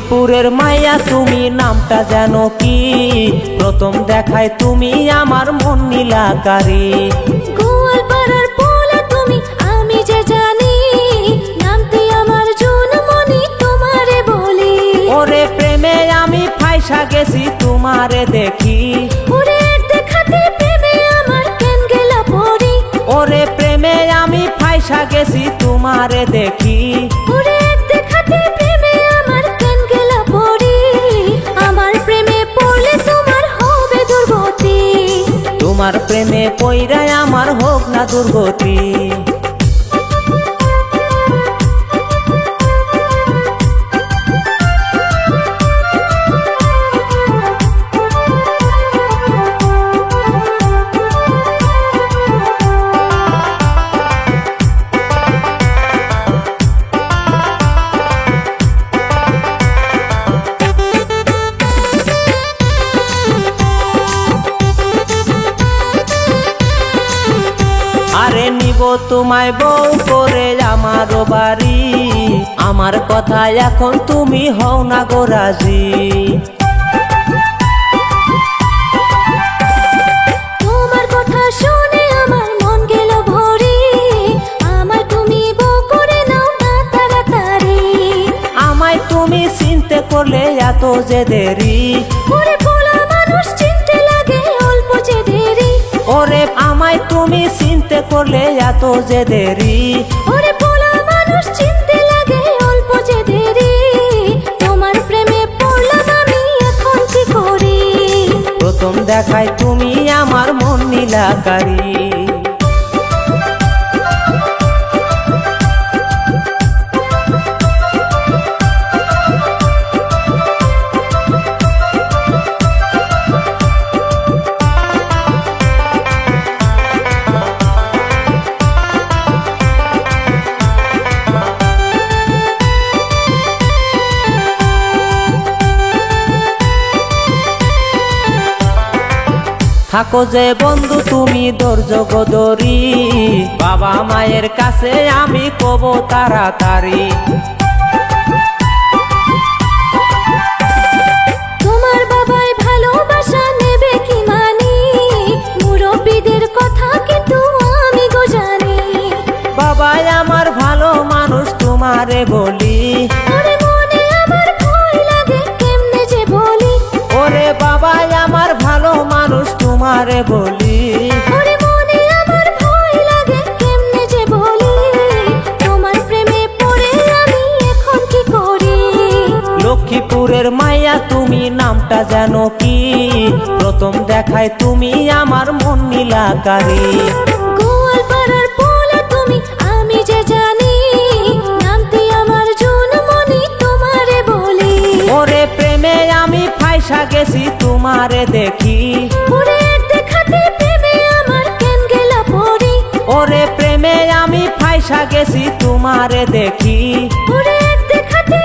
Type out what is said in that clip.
লক্ষ্মীপুরের মাইয়া তুমি নামটা জানো কি? প্রথম দেখায় তুমি আমার মন নীলাকারী। গোয়ালপাড়ার পোলা তুমি আমি যে জানি, নামটি আমার জনমনি তোমারে বলি। ওরে প্রেমে আমি ফাইসা গেছি তোমারে দেখি। ওরে দেখাতে প্রেমে আমার কেন গেলা পড়ি। ওরে প্রেমে আমি ফাইসা গেছি তোমারে দেখি। ওরে দেখাতে প্রেমে আমার কেন গেলা পড়ি। আমার প্রেমে পড়লে তোমার হবে দুর্গতি। তোমার প্রেমে পইরায় আমার হোক না দুর্গতি। আরে নিব তোমায় বউ করে আমারও বাড়ি। আমার কথা এখন তুমি হও না গো রাজি। তোমার কথা শুনে আমার মন গেল ভরি। আমার তুমি বউ করে নাও না তাড়াতাড়ি। আমায় তুমি চিনতে করলে এত যে দেরি। ওরে পোলা মানুষ চিনতে লাগে অল্প যে দেরি। ওরে আমায় তুমি চিনতে করলে এত যে দেরি। ওরে পোলা মানুষ চিনতে লাগে অল্প যে দেরি। তোমার প্রেমে পড়লাম আমি এখন কি করি। প্রথম দেখায় তুমি আমার মন নীলাকারী। থাকো যে বন্ধু তুমি ধৈর্য গদরি। বাবা মায়ের কাছে আমি কব তাড়াতাড়ি। তোমার বাবাই ভালোবাসা নেবে কি মানি। মুরব্বীদের কথা কিন্তু আমি গো জানি। বাবাই আমার ভালো মানুষ তোমারে বলি। ওরে মনে আমার ভয় লাগে কেমনে যে বলি। ওরে বাবাই আমার ভালো মানুষ তোমারে বলি। ওরে মনে আমার ভয় লাগে কেমনে যে বলি। তোমার প্রেমে পড়ে আমি এখন কি করি। লক্ষ্মীপুরের মাইয়া তুমি নামটা জানো কি? প্রথম দেখায় তুমি আমার মন নীলাকারী। গোয়ালপাড়ার পোলা তুমি আমি যে জানি, নামটি আমার জনমনি তোমারে বলি। ওরে প্রেমে আমি ফাইসা গেছি তোমারে দেখি। ওরে দেখাতে প্রেমে আমার কেন গেলা পড়ি। ওরে প্রেমে আমি ফাইসা গেছি তোমারে দেখি। ওরে দেখাতে